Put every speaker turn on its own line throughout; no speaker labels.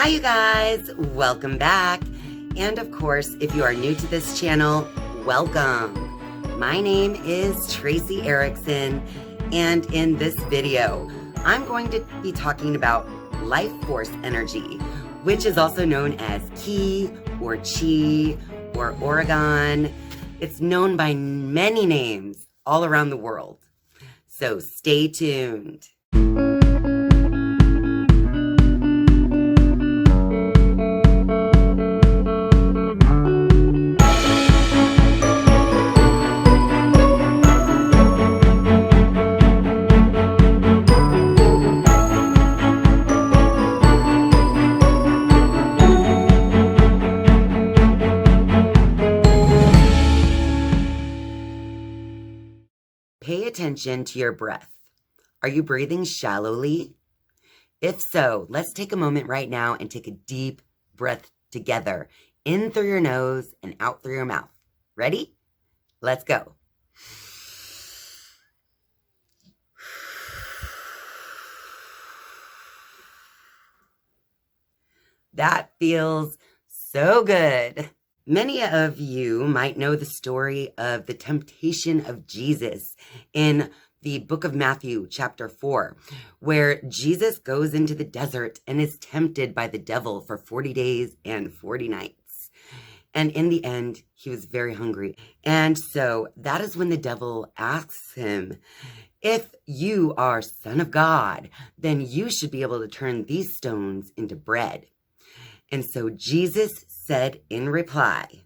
Hi you guys, welcome back. And of course, if you are new to this channel, welcome. My name is Tracy Erickson, and in this video, I'm going to be talking about life force energy, which is also known as Ki or Chi or Orgone. It's known by many names all around the world. So stay tuned. Pay attention to your breath. Are you breathing shallowly? If so, let's take a moment right now and take a deep breath together, in through your nose and out through your mouth. Ready? Let's go. That feels so good. Many of you might know the story of the temptation of Jesus in the book of Matthew, chapter 4, where Jesus goes into the desert and is tempted by the devil for 40 days and 40 nights. And in the end, he was very hungry. And so that is when the devil asks him, if you are Son of God, then you should be able to turn these stones into bread. And so Jesus said in reply,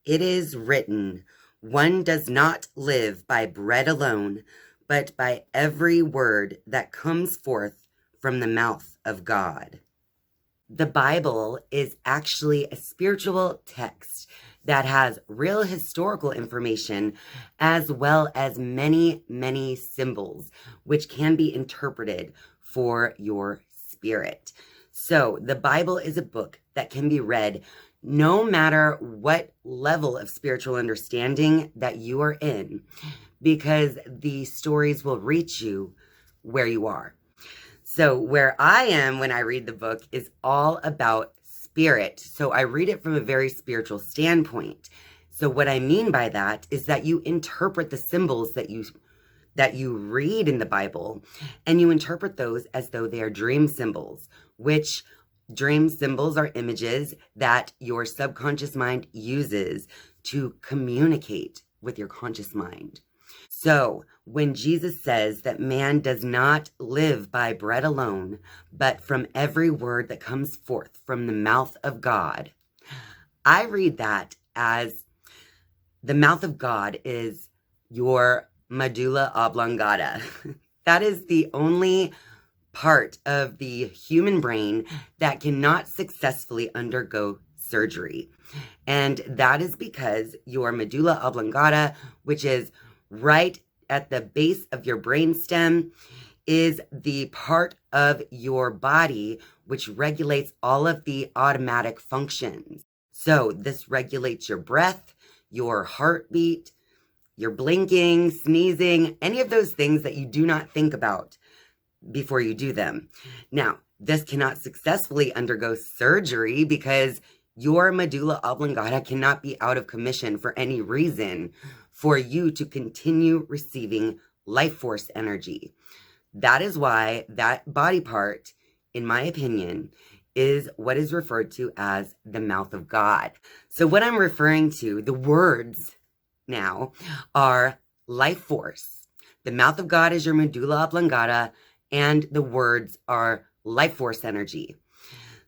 "It is written, one does not live by bread alone, but by every word that comes forth from the mouth of God." The Bible is actually a spiritual text that has real historical information as well as many, many symbols, which can be interpreted for your spirit. So the Bible is a book that can be read no matter what level of spiritual understanding that you are in, because the stories will reach you where you are. So where I am when I read the book is all about spirit. So I read it from a very spiritual standpoint. So what I mean by that is that you interpret the symbols that you read in the Bible, and you interpret those as though they are dream symbols, which dream symbols are images that your subconscious mind uses to communicate with your conscious mind. So when Jesus says that man does not live by bread alone, but from every word that comes forth from the mouth of God, I read that as the mouth of God is your medulla oblongata. That is the only part of the human brain that cannot successfully undergo surgery. And that is because your medulla oblongata, which is right at the base of your brainstem, is the part of your body which regulates all of the automatic functions. So this regulates your breath, your heartbeat, your blinking, sneezing, any of those things that you do not think about before you do them. Now, this cannot successfully undergo surgery because your medulla oblongata cannot be out of commission for any reason for you to continue receiving life force energy. That is why that body part, in my opinion, is what is referred to as the mouth of God. So what I'm referring to, the words now, are life force. The mouth of God is your medulla oblongata, and the words are life force energy.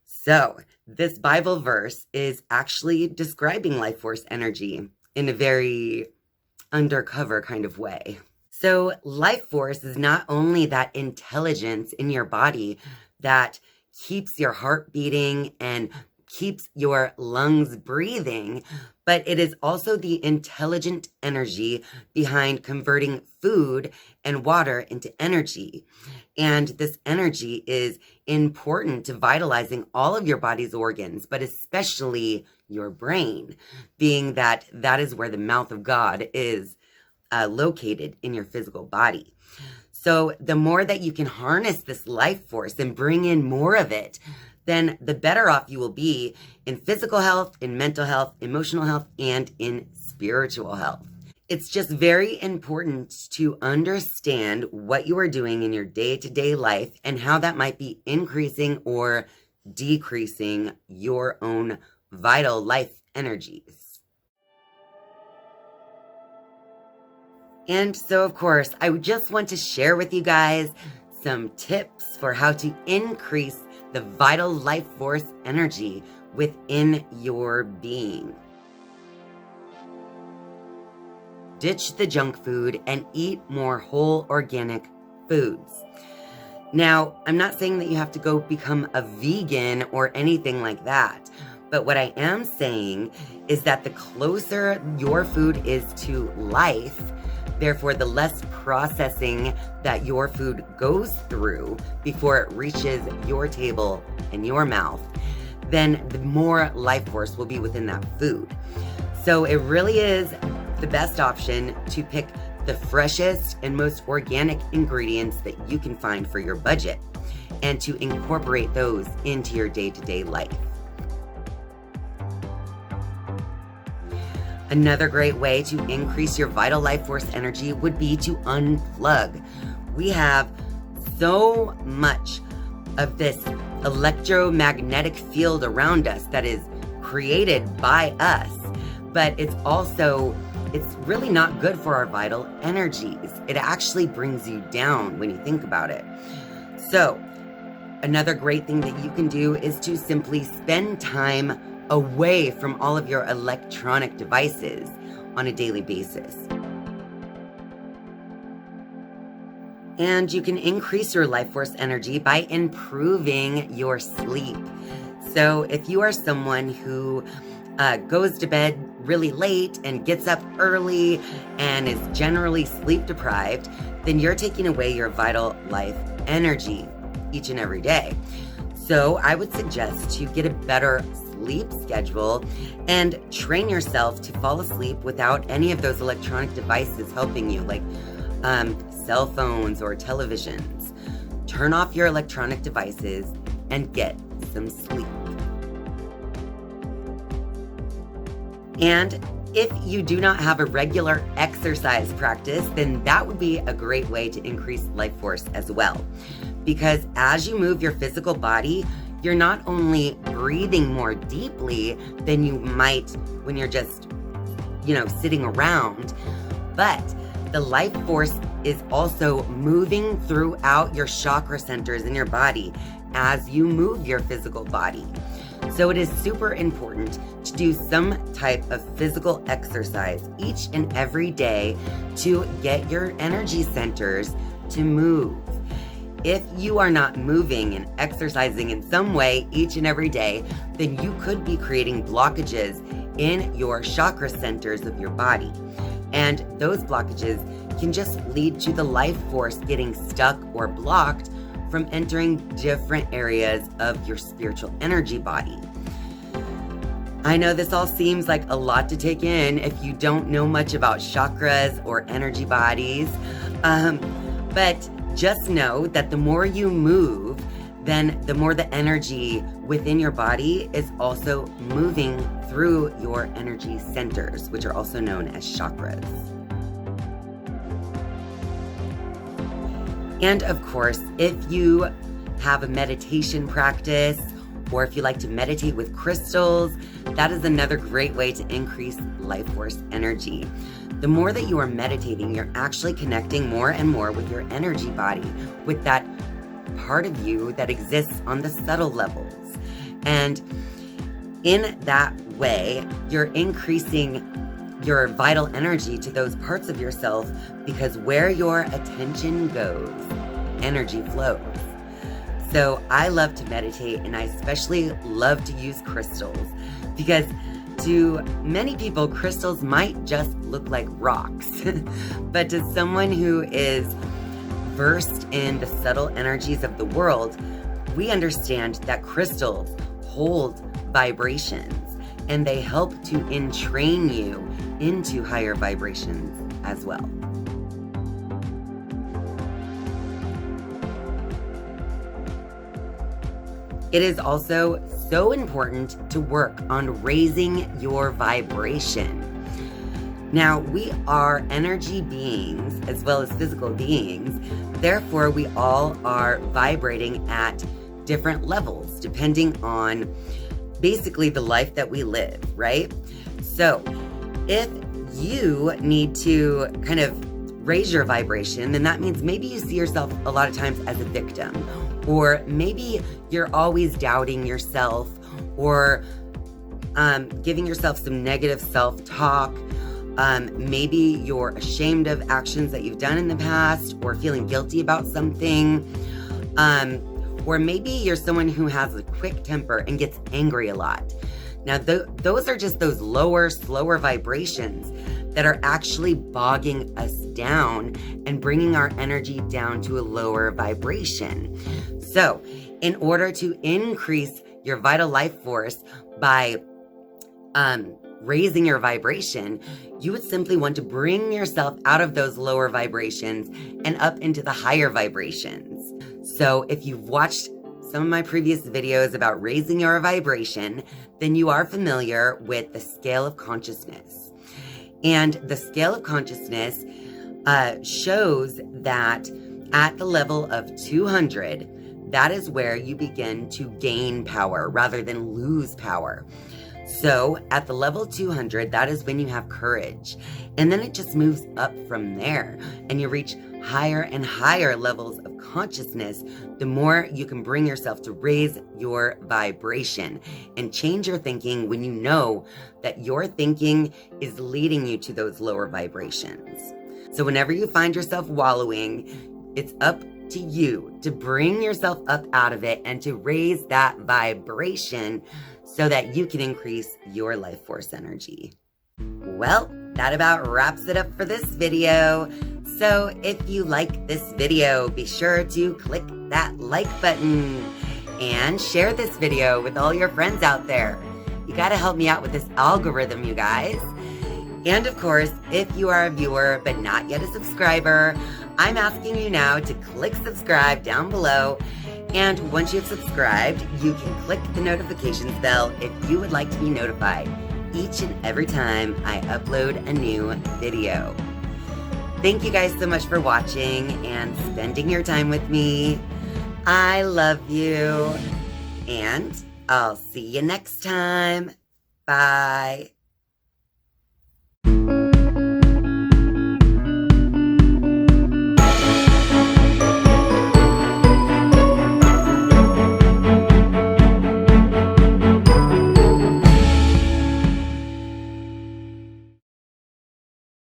So this Bible verse is actually describing life force energy in a very undercover kind of way. So life force is not only that intelligence in your body that keeps your heart beating and keeps your lungs breathing, but it is also the intelligent energy behind converting food and water into energy. And this energy is important to vitalizing all of your body's organs, but especially your brain, being that that is where the mouth of God is located in your physical body. So the more that you can harness this life force and bring in more of it, then the better off you will be in physical health, in mental health, emotional health, and in spiritual health. It's just very important to understand what you are doing in your day-to-day life and how that might be increasing or decreasing your own vital life energies. And so, of course, I just want to share with you guys some tips for how to increase the vital life force energy within your being. Ditch the junk food and eat more whole organic foods. Now, I'm not saying that you have to go become a vegan or anything like that, but what I am saying is that the closer your food is to life, therefore the less processing that your food goes through before it reaches your table and your mouth, then the more life force will be within that food. So it really is the best option to pick the freshest and most organic ingredients that you can find for your budget and to incorporate those into your day-to-day life. Another great way to increase your vital life force energy would be to unplug. We have so much of this electromagnetic field around us that is created by us, but it's really not good for our vital energies. It actually brings you down when you think about it. So, another great thing that you can do is to simply spend time away from all of your electronic devices on a daily basis. And you can increase your life force energy by improving your sleep. So if you are someone who goes to bed really late and gets up early and is generally sleep deprived, then you're taking away your vital life energy each and every day. So I would suggest to get a better sleep schedule and train yourself to fall asleep without any of those electronic devices helping you, like cell phones or televisions. Turn off your electronic devices and get some sleep. And if you do not have a regular exercise practice, then that would be a great way to increase life force as well. Because as you move your physical body, you're not only breathing more deeply than you might when you're just, sitting around, but the life force is also moving throughout your chakra centers in your body as you move your physical body. So it is super important to do some type of physical exercise each and every day to get your energy centers to move. If you are not moving and exercising in some way each and every day, then you could be creating blockages in your chakra centers of your body. And those blockages can just lead to the life force getting stuck or blocked from entering different areas of your spiritual energy body. I know this all seems like a lot to take in if you don't know much about chakras or energy bodies, but just know that the more you move, then the more the energy within your body is also moving through your energy centers, which are also known as chakras. And of course, if you have a meditation practice, or if you like to meditate with crystals, that is another great way to increase life force energy. The more that you are meditating, you're actually connecting more and more with your energy body, with that part of you that exists on the subtle levels. And in that way, you're increasing your vital energy to those parts of yourself, because where your attention goes, energy flows. So I love to meditate, and I especially love to use crystals, because to many people, crystals might just look like rocks. But to someone who is versed in the subtle energies of the world, we understand that crystals hold vibrations, and they help to entrain you into higher vibrations as well. It is also so important to work on raising your vibration. Now, we are energy beings as well as physical beings. Therefore, we all are vibrating at different levels depending on basically the life that we live, right? So if you need to kind of raise your vibration, then that means maybe you see yourself a lot of times as a victim, or maybe you're always doubting yourself, or giving yourself some negative self-talk. Maybe you're ashamed of actions that you've done in the past, or feeling guilty about something. Or maybe you're someone who has a quick temper and gets angry a lot. Now, those are just those lower, slower vibrations that are actually bogging us down and bringing our energy down to a lower vibration. So, in order to increase your vital life force by raising your vibration, you would simply want to bring yourself out of those lower vibrations and up into the higher vibrations. So if you've watched some of my previous videos about raising your vibration, then you are familiar with the scale of consciousness. And the scale of consciousness shows that at the level of 200, that is where you begin to gain power rather than lose power. So at the level 200, that is when you have courage. And then it just moves up from there, and you reach higher and higher levels of consciousness, the more you can bring yourself to raise your vibration and change your thinking when you know that your thinking is leading you to those lower vibrations. So whenever you find yourself wallowing, it's up to you to bring yourself up out of it and to raise that vibration so that you can increase your life force energy. Well, that about wraps it up for this video. So if you like this video, be sure to click that like button and share this video with all your friends out there. You gotta help me out with this algorithm, you guys. And of course, if you are a viewer but not yet a subscriber, I'm asking you now to click subscribe down below. And once you've subscribed, you can click the notifications bell if you would like to be notified each and every time I upload a new video. Thank you guys so much for watching and spending your time with me. I love you, and I'll see you next time. Bye.